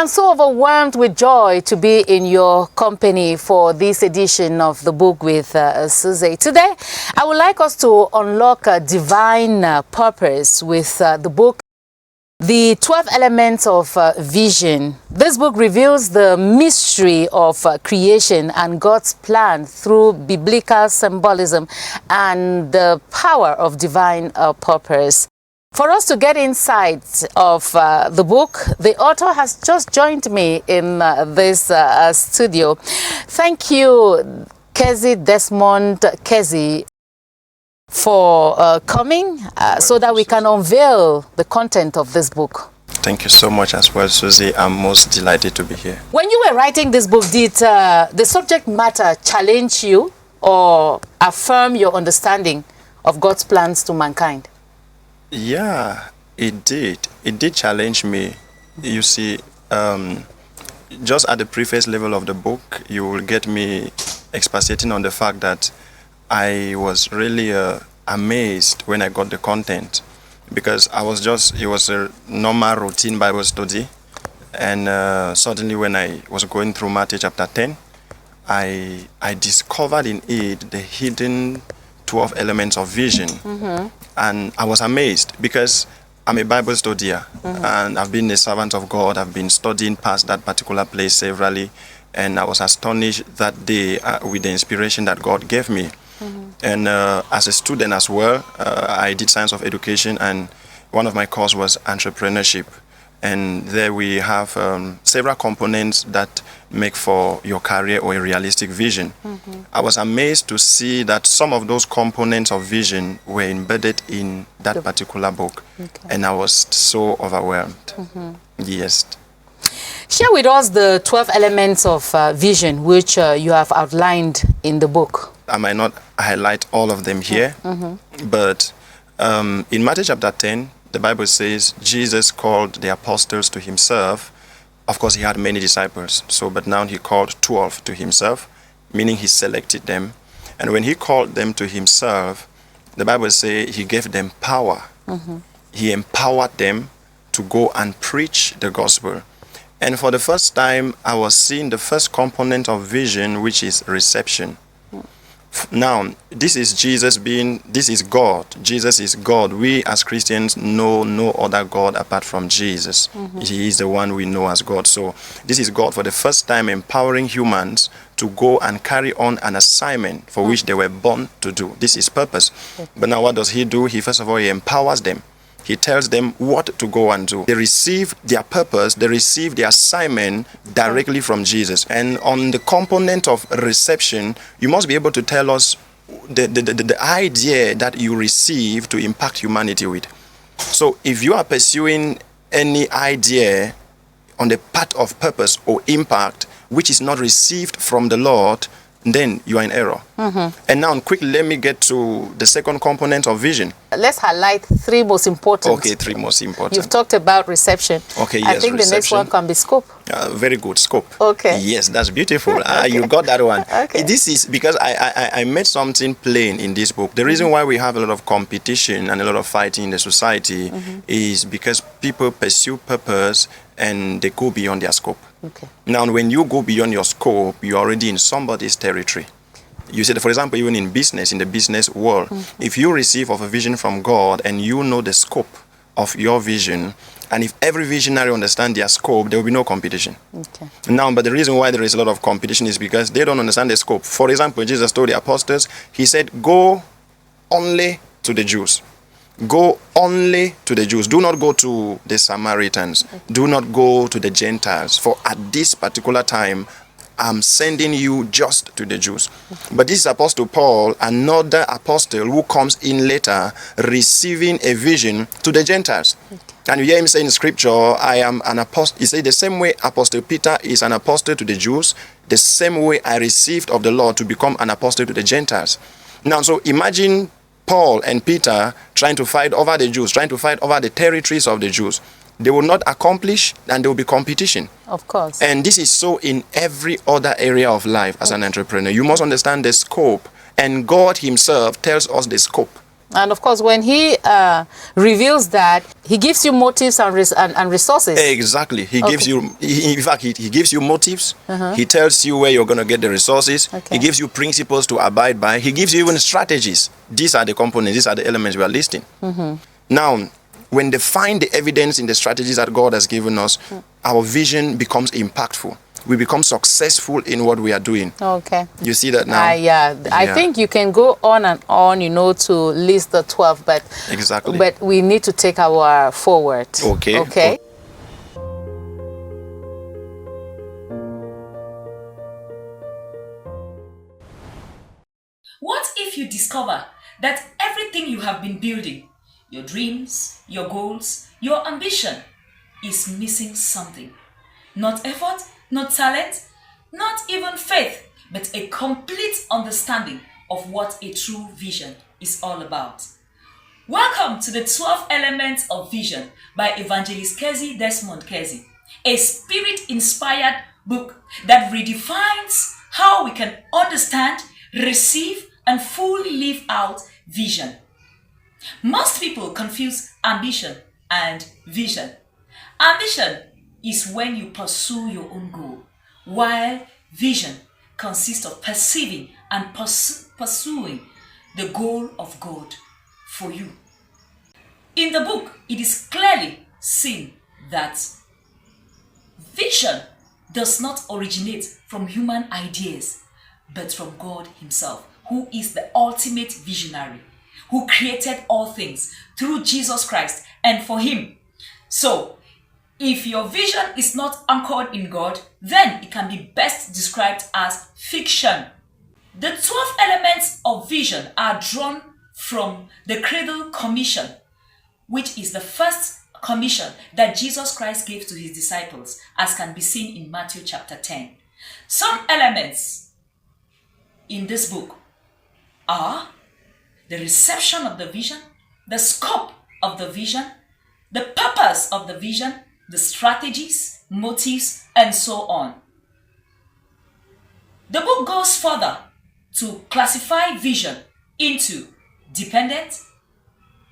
am so overwhelmed with joy to be in your company for this edition of the book with Suzy. Today, I would like us to unlock a divine purpose with the book, The 12 Elements of Vision. This book reveals the mystery of creation and God's plan through biblical symbolism and the power of divine purpose. For us to get insight of the book, the author has just joined me in this studio. Thank you, NKEZI Desmond NKEZI, for coming so that we can unveil the content of this book. Thank you so much as well, Suzy. I'm most delighted to be here. When you were writing this book, did the subject matter challenge you or affirm your understanding of God's plans to mankind? Yeah, it did. It did challenge me. You see, just at the preface level of the book, you will get me expatiating on the fact that I was really amazed when I got the content, because it was a normal routine Bible study, and suddenly when I was going through Matthew chapter 10, I discovered in it the hidden 12 elements of vision. And I was amazed because I'm a Bible studier, and I've been a servant of God. I've been studying past that particular place severally, and I was astonished that day with the inspiration that God gave me. And as a student as well, I did science of education, and one of my courses was entrepreneurship. And there we have several components that make for your career or a realistic vision. I was amazed to see that some of those components of vision were embedded in that particular book. And I was so overwhelmed. Yes. Share with us the 12 elements of vision which you have outlined in the book. I might not highlight all of them here, but in Matthew chapter 10, the Bible says Jesus called the apostles to himself. Of course, he had many disciples, but now he called 12 to himself, meaning he selected them. And when he called them to himself, the Bible says he gave them power. He empowered them to go and preach the gospel. And for the first time, I was seeing the first component of vision, which is reception. Now, this is God. Jesus is God. We as Christians know no other God apart from Jesus. He is the one we know as God. So this is God for the first time empowering humans to go and carry on an assignment for which they were born to do. This is purpose. But now what does he do? First of all, he empowers them. He tells them what to go and do. They receive their purpose, they receive their assignment directly from Jesus. And on the component of reception, you must be able to tell us the idea that you receive to impact humanity with. So if you are pursuing any idea on the path of purpose or impact which is not received from the Lord, then you are in error. And now quickly, let me get to the second component of vision. Let's highlight three most important. Okay, three most important. You've talked about reception. Okay, yes, I think reception. The next one can be scope. Very good, scope. Okay. Yes, that's beautiful. You got that one. Okay. This is because I made something plain in this book. The reason why we have a lot of competition and a lot of fighting in the society is because people pursue purpose and they go beyond their scope. Now, when you go beyond your scope, you're already in somebody's territory. You see, for example, even in the business world, if you receive of a vision from God and you know the scope of your vision, and if every visionary understands their scope, there will be no competition. Now, but the reason why there is a lot of competition is because they don't understand the scope. For example, Jesus told the apostles, he said, go only to the Jews. Go only to the Jews. Do not go to the Samaritans. Do not go to the Gentiles. For at this particular time, I'm sending you just to the Jews. But this is Apostle Paul, another apostle who comes in later, receiving a vision to the Gentiles. And you hear him say in scripture, I am an apostle. He said the same way Apostle Peter is an apostle to the Jews, the same way I received of the Lord to become an apostle to the Gentiles. Now, so imagine Paul and Peter trying to fight over the Jews, trying to fight over the territories of the Jews. They will not accomplish, and there will be competition. Of course. And this is so in every other area of life as an entrepreneur. You must understand the scope, and God himself tells us the scope And of course, when he reveals that, he gives you motives and resources. Exactly. He gives you, in fact, he gives you motives. He tells you where you're going to get the resources. He gives you principles to abide by. He gives you even strategies. These are the components, these are the elements we are listing. Now, when they find the evidence in the strategies that God has given us, our vision becomes impactful. We become successful in what we are doing. Okay. You see that now? I think you can go on and on, you know, to list the 12, but exactly. But we need to take our forward. Okay. Okay. What if you discover that everything you have been building, your dreams, your goals, your ambition, is missing something? Not effort, not talent, not even faith, but a complete understanding of what a true vision is all about. Welcome to the 12 Elements of Vision by Evangelist NKEZI Desmond NKEZI, a spirit-inspired book that redefines how we can understand, receive, and fully live out vision. Most people confuse ambition and vision. Ambition is when you pursue your own goal, while vision consists of perceiving and pursuing the goal of God for you. In the book, it is clearly seen that vision does not originate from human ideas, but from God Himself, who is the ultimate visionary, who created all things through Jesus Christ and for Him. So, if your vision is not anchored in God, then it can be best described as fiction. The 12 elements of vision are drawn from the Cradle Commission, which is the first commission that Jesus Christ gave to His disciples, as can be seen in Matthew chapter 10. Some elements in this book are the reception of the vision, the scope of the vision, the purpose of the vision, the strategies, motives, and so on. The book goes further to classify vision into dependent,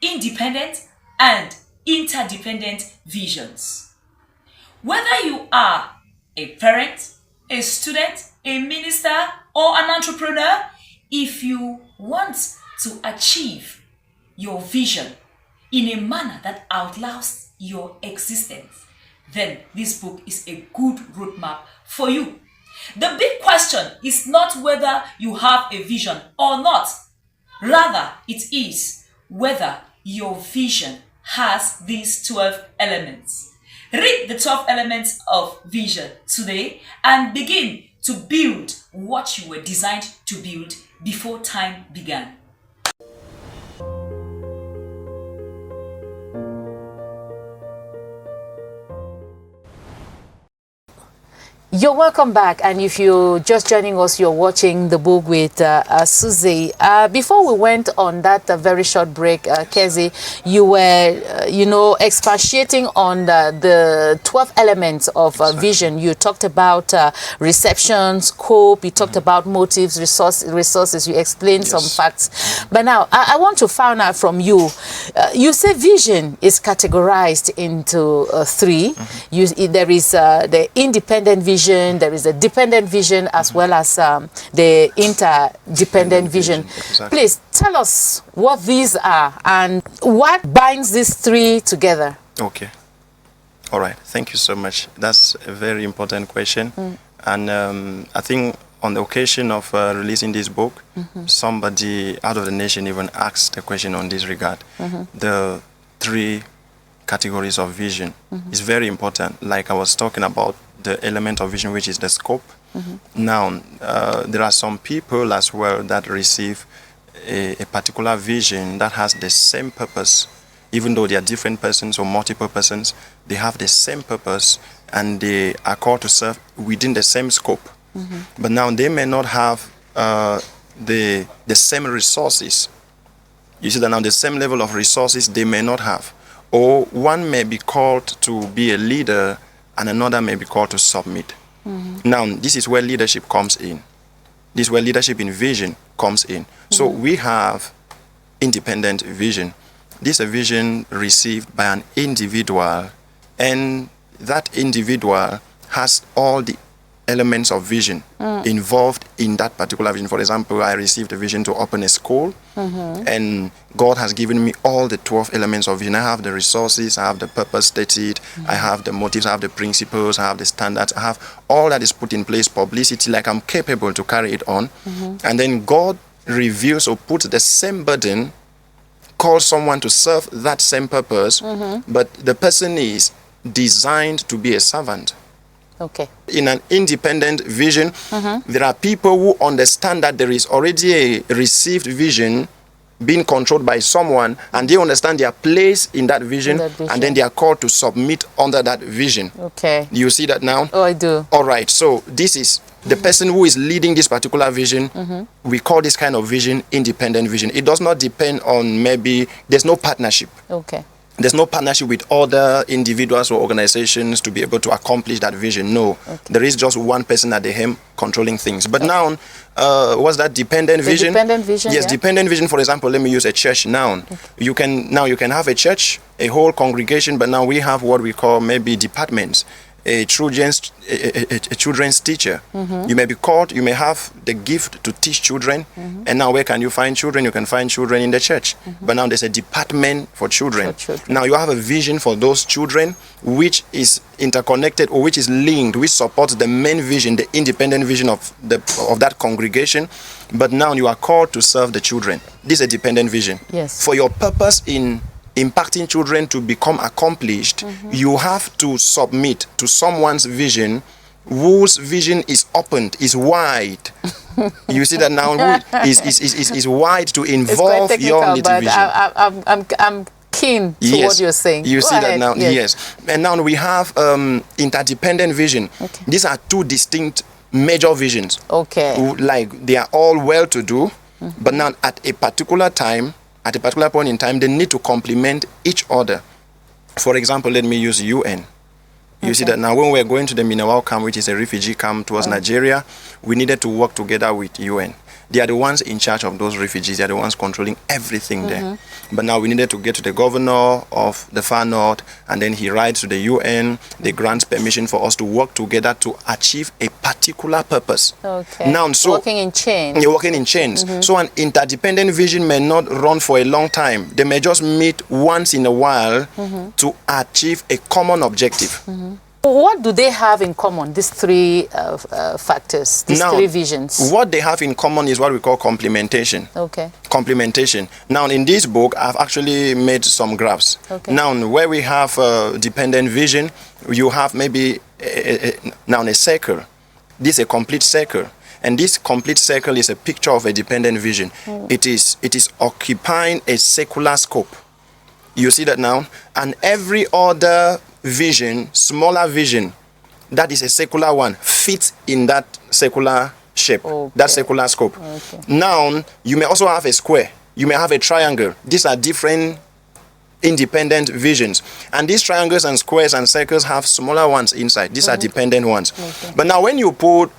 independent, and interdependent visions. Whether you are a parent, a student, a minister, or an entrepreneur, if you want to achieve your vision in a manner that outlasts your existence, then this book is a good roadmap for you. The big question is not whether you have a vision or not. Rather, it is whether your vision has these 12 elements. Read the 12 elements of vision today and begin to build what you were designed to build before time began. You're welcome back, and if you're just joining us, you're watching the book with Suzy. Before we went on that very short break, NKEZI, you were, expatiating on the 12 elements of vision. You talked about reception, scope, you talked about motives, resources, you explained some facts. But now, I want to find out from you, you say vision is categorized into three. There is the independent vision, there is a dependent vision, as well as the interdependent vision. Exactly. Please tell us what these are and what binds these three together. Okay. All right. Thank you so much. That's a very important question. And I think on the occasion of releasing this book, somebody out of the nation even asked a question on this regard. The three categories of vision is very important. Like I was talking about the element of vision, which is the scope. Now, there are some people as well that receive a particular vision that has the same purpose. Even though they are different persons or multiple persons, they have the same purpose and they are called to serve within the same scope. But now they may not have the same resources. You see that now the same level of resources they may not have. Or one may be called to be a leader and another may be called to submit. Now, this is where leadership comes in. This is where leadership in vision comes in. So we have independent vision. This is a vision received by an individual, and that individual has all the elements of vision involved in that particular vision. For example, I received a vision to open a school, and God has given me all the 12 elements of vision. I have the resources, I have the purpose stated, I have the motives, I have the principles, I have the standards, I have all that is put in place, publicity, like I'm capable to carry it on. And then God reveals or puts the same burden, calls someone to serve that same purpose, but the person is designed to be a servant. Okay. In an independent vision, there are people who understand that there is already a received vision being controlled by someone, and they understand their place in that vision, and then they are called to submit under that vision. Okay. You see that now? Oh, I do. All right. So this is the person who is leading this particular vision. We call this kind of vision independent vision. It does not depend on, maybe there's no partnership. Okay. There's no partnership with other individuals or organizations to be able to accomplish that vision. No, there is just one person at the helm controlling things. But now, what's that dependent vision? Dependent vision. Yes, dependent vision. For example, let me use a church now. You can have a church, a whole congregation, but now we have what we call maybe departments. A children's teacher. You may be called, you may have the gift to teach children, and now where can you find children? You can find children in the church. But now there's a department for children. Now you have a vision for those children, which is interconnected or which is linked, which supports the main vision, the independent vision of that congregation. But now you are called to serve the children. This is a dependent vision. Yes. For your purpose in impacting children to become accomplished, you have to submit to someone's vision, whose vision is opened, is wide. You see that now? Is wide to involve your little vision. I'm keen to what you're saying. You Go see ahead. that now? Yes. And now we have interdependent vision. Okay. These are two distinct major visions. Okay. Like they are all well to do, but now at a particular time, at a particular point in time, they need to complement each other. For example, let me use UN. You see that now when we're going to the Minawao camp, which is a refugee camp towards Nigeria, we needed to work together with UN. They are the ones in charge of those refugees. They are the ones controlling everything there. But now we needed to get to the governor of the far north, and then he writes to the UN. They grant permission for us to work together to achieve a particular purpose. Okay. Now, so working in chains. You're working in chains. So an interdependent vision may not run for a long time. They may just meet once in a while to achieve a common objective. What do they have in common, these three factors, these three visions? What they have in common is what we call complementation. Okay. Complementation. Now, in this book, I've actually made some graphs. Okay. Now, where we have dependent vision, you have maybe a circle. This is a complete circle. And this complete circle is a picture of a dependent vision. It is occupying a secular scope. You see that now? And every other vision, smaller vision, that is a secular one, fits in that secular shape, that secular scope. Now, you may also have a square. You may have a triangle. These are different independent visions. And these triangles and squares and circles have smaller ones inside. These are dependent ones. But now when you put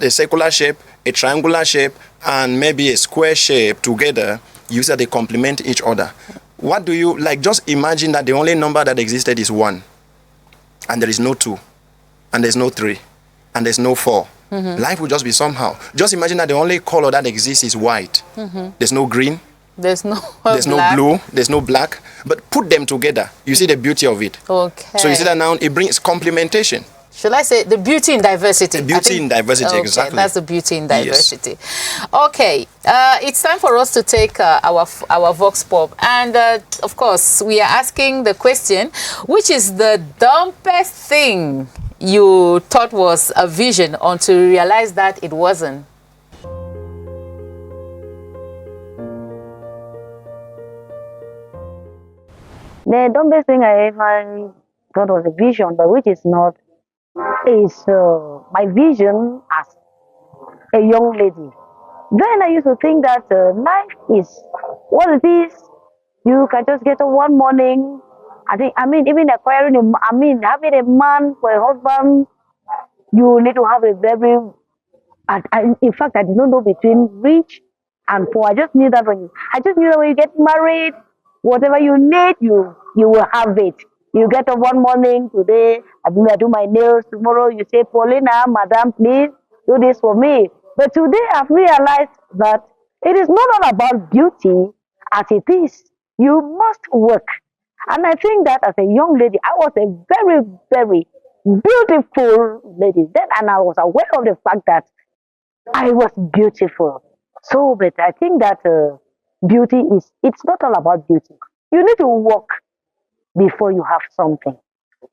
a circular shape, a triangular shape, and maybe a square shape together, you see that they complement each other. What do you, like, just imagine that the only number that existed is 1. And there is no 2. And there's no 3. And there's no 4. Life will just be somehow. Just imagine that the only color that exists is white. There's no green. There's no blue. There's no black. But put them together. You see the beauty of it. Okay. So you see that now it brings complementation. Shall I say the beauty in diversity? The beauty in diversity, exactly. That's the beauty in diversity. Yes. Okay, it's time for us to take our Vox Pop. And of course, we are asking the question, which is the dumbest thing you thought was a vision until you realized that it wasn't? The dumbest thing I ever thought was a vision, but which is not, is my vision as a young lady. Then I used to think that life is what it is. You can just get up one morning. Even acquiring having a man for a husband, you need to have a very, in fact, I did not know between rich, and poor. I just knew that when you get married, whatever you need, you will have it. You get up one morning, today I do my nails, tomorrow you say, Paulina, madam, please do this for me. But today I've realized that it is not all about beauty as it is. You must work. And I think that as a young lady, I was a very, very beautiful lady then, and I was aware of the fact that I was beautiful. So, but I think that beauty it's not all about beauty. You need to work before you have something.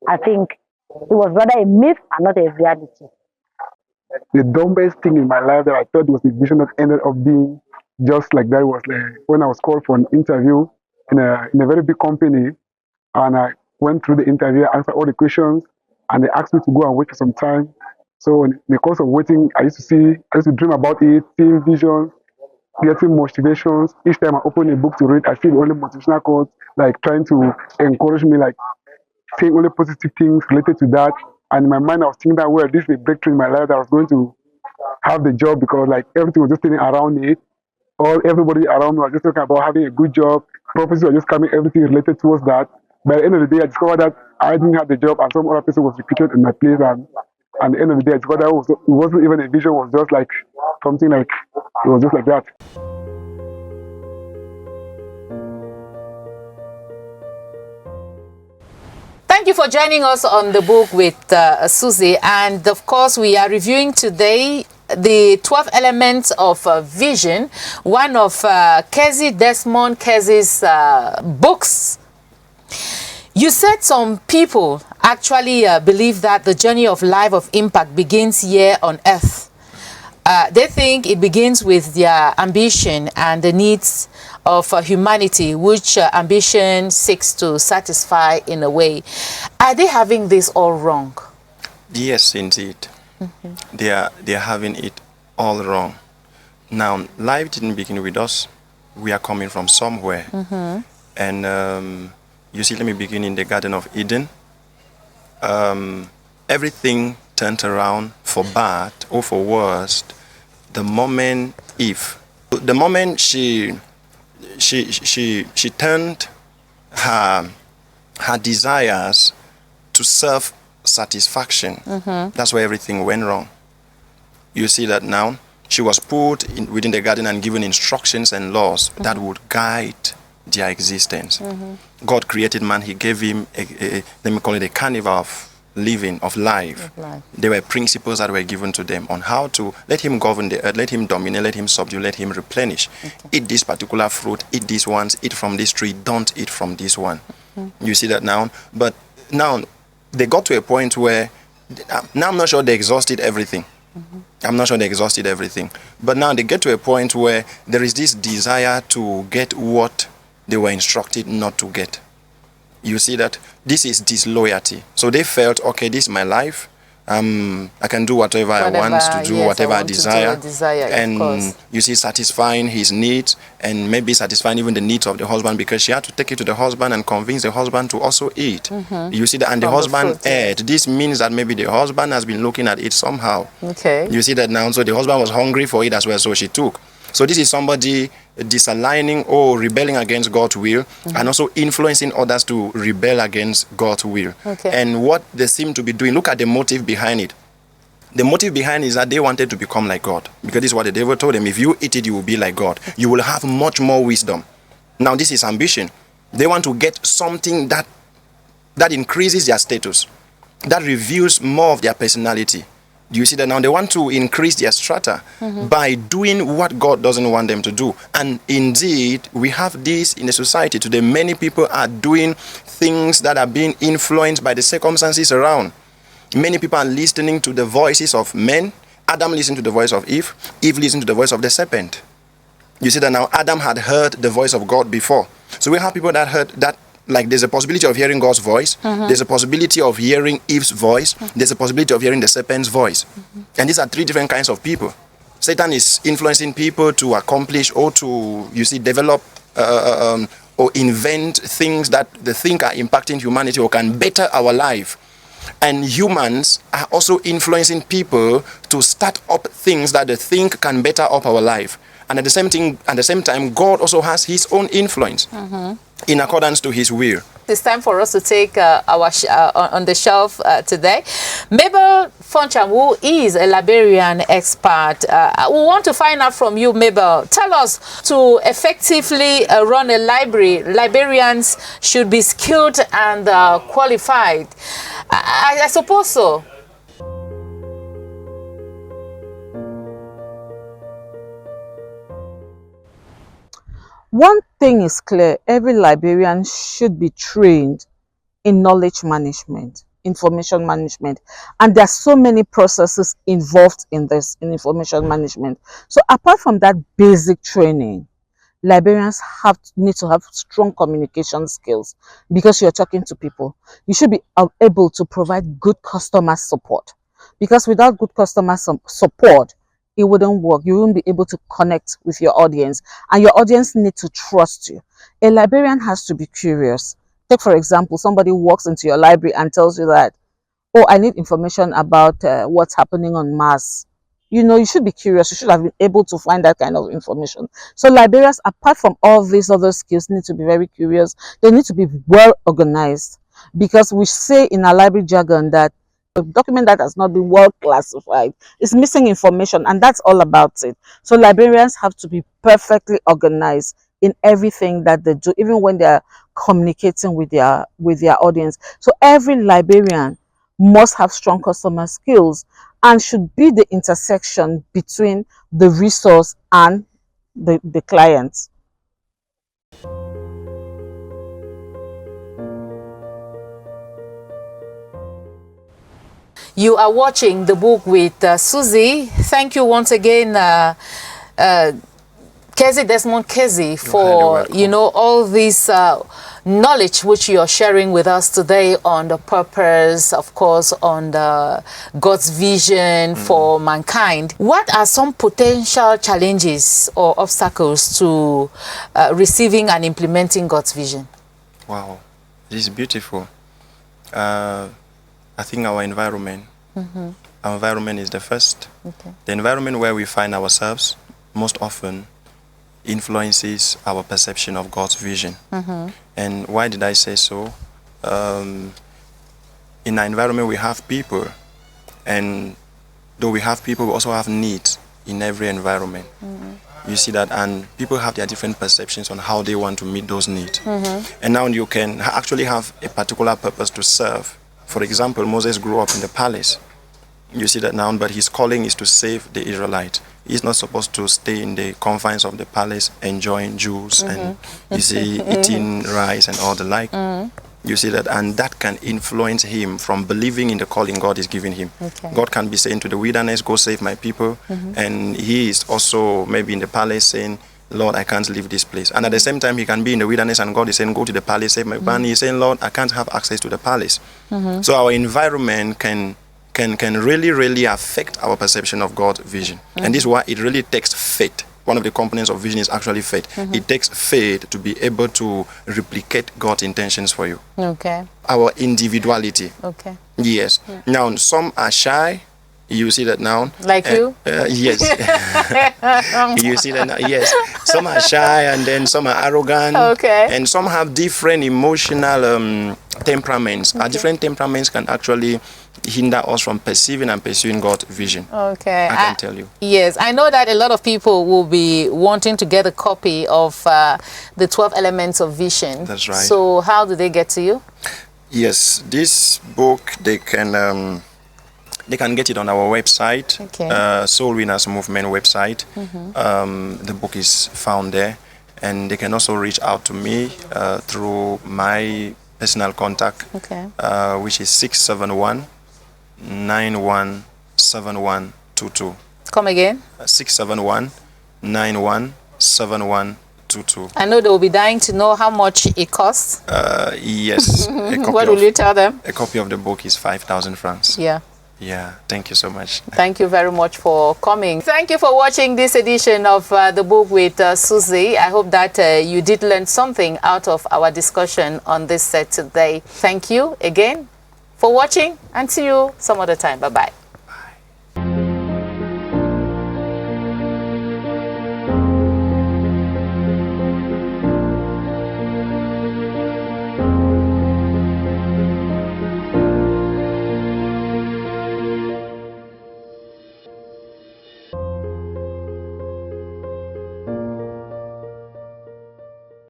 I think it was rather a myth and not a reality. The dumbest thing in my life that I thought was a vision that ended up being just like that was like when I was called for an interview in a very big company, and I went through the interview, answered all the questions, and they asked me to go and wait for some time. So in the course of waiting, I used to dream about it, seeing visions, getting motivations. Each time I open a book to read, I see only motivational quotes, like trying to encourage me, like saying only positive things related to that. And in my mind, I was thinking that, well, this is a breakthrough in my life that I was going to have the job, because like everything was just turning around it. Everybody around me was just talking about having a good job. Prophecies were just coming, everything related towards that. By the end of the day, I discovered that I didn't have the job and some other person was recruited in my place. And at the end of the day, I discovered that it wasn't even a vision, it was just like something like, it was just like that. Thank you for joining us on the book with Suzy. And of course, we are reviewing today the 12 elements of vision, one of NKEZI Desmond NKEZI's books. You said some people actually believe that the journey of life of impact begins here on earth. They think it begins with their ambition and the needs of humanity, which ambition seeks to satisfy in a way. Are they having this all wrong? Yes, indeed. They are having it all wrong. Now, life didn't begin with us. We are coming from somewhere. And you see, let me begin in the Garden of Eden. Everything turned around for bad or for worse the moment Eve. The moment she turned her desires to self-satisfaction. That's where everything went wrong. You see that now? She was put within the garden and given instructions and laws that would guide their existence. God created man. He gave him, let me call it a carnival of living, of life. There were principles that were given to them on how to let him govern the earth, let him dominate, let him subdue, let him replenish. Eat this particular fruit, eat these ones, eat from this tree, don't eat from this one. You see that now? But now they got to a point where, now I'm not sure they exhausted everything. I'm not sure they exhausted everything. But now they get to a point where there is this desire to get what they were instructed not to get. You see that? This is disloyalty. So they felt, okay, this is my life. I can do whatever I want to do, whatever I desire. And you see, satisfying his needs and maybe satisfying even the needs of the husband, because she had to take it to the husband and convince the husband to also eat. You see that? And the husband ate. This means that maybe the husband has been looking at it somehow. You see that now? So the husband was hungry for it as well, so she took. So this is somebody disaligning or rebelling against God's will, and also influencing others to rebel against God's will. And what they seem to be doing, look at the motive behind it. The motive behind it is that they wanted to become like God. Because this is what the devil told them. If you eat it, you will be like God. You will have much more wisdom. Now this is ambition. They want to get something that increases their status, that reveals more of their personality. Do you see that now? They want to increase their strata by doing what God doesn't want them to do. And indeed, we have this in the society today. Many people are doing things that are being influenced by the circumstances around. Many people are listening to the voices of men. Adam listened to the voice of Eve. Eve listened to the voice of the serpent. You see that now? Adam had heard the voice of God before. So we have people that heard that. Like there's a possibility of hearing God's voice, there's a possibility of hearing Eve's voice, there's a possibility of hearing the serpent's voice. And these are three different kinds of people. Satan is influencing people to accomplish or to, you see, develop or invent things that they think are impacting humanity or can better our life. And humans are also influencing people to start up things that they think can better up our life. And at the same time, God also has his own influence in accordance to his will. It's time for us to take our on the shelf today. Mabel Foncham, who is a librarian expert, we want to find out from you, Mabel. Tell us, to effectively run a library, librarians should be skilled and qualified. I suppose so. One thing is clear: every librarian should be trained in knowledge management, information management, and there are so many processes involved in this, in information management. So apart from that basic training, librarians need to have strong communication skills, because you're talking to people. You should be able to provide good customer support, because without good customer support, it wouldn't work. You won't be able to connect with your audience, and your audience need to trust you. A librarian has to be curious. Take, for example, somebody walks into your library and tells you that, oh, I need information about what's happening on Mars. You know, you should be curious. You should have been able to find that kind of information. So librarians, apart from all these other skills, need to be very curious. They need to be well organized, because we say in our library jargon that a document that has not been well classified is missing information, and that's all about it. So librarians have to be perfectly organized in everything that they do, even when they're communicating with their audience. So every librarian must have strong customer skills and should be the intersection between the resource and the clients. You are watching The Book with Suzy. Thank you once again, NKEZI Desmond NKEZI, for all this knowledge which you are sharing with us today on the purpose, of course, on God's vision for mankind. What are some potential challenges or obstacles to receiving and implementing God's vision? Wow, this is beautiful. I think our environment. Our environment is the first. Okay. The environment where we find ourselves most often influences our perception of God's vision. And why did I say so? In our environment we have people, and though we have people, we also have needs in every environment. You see that, and people have their different perceptions on how they want to meet those needs. And now you can actually have a particular purpose to serve. For example, Moses grew up in the palace. You see that now, but his calling is to save the Israelites. He's not supposed to stay in the confines of the palace enjoying juice and, you see, eating rice and all the like. You see that, and that can influence him from believing in the calling God is giving him. Okay. God can be saying to the wilderness, go save my people. And he is also maybe in the palace saying, Lord, I can't leave this place. And at the same time, he can be in the wilderness and God is saying, go to the palace, save my man. He's saying, Lord, I can't have access to the palace. So our environment can really, really affect our perception of God's vision. And this is why it really takes faith. One of the components of vision is actually faith. It takes faith to be able to replicate God's intentions for you. Okay. Our individuality. Okay. Yes. Now, some are shy. You see that now? Like you? Yes. You see that now? Yes. Some are shy, and then some are arrogant. Okay. And some have different emotional temperaments. Our different temperaments can actually hinder us from perceiving and pursuing God's vision. Okay. I can tell you. Yes, I know that a lot of people will be wanting to get a copy of the 12 Elements of Vision. That's right. So how do they get to you? Yes, this book, they can get it on our website, Okay. Soul Winners Movement website. The book is found there, and they can also reach out to me through my personal contact, Okay. Which is 671-917122. Come again? 671-917122. I know they will be dying to know how much it costs. Yes. What will you tell them? A copy of the book is 5,000 francs. Yeah. Yeah, thank you so much. Thank you very much for coming. Thank you for watching this edition of The Book with Suzy. I hope that you did learn something out of our discussion on this set today. Thank you again for watching, and see you some other time. Bye-bye.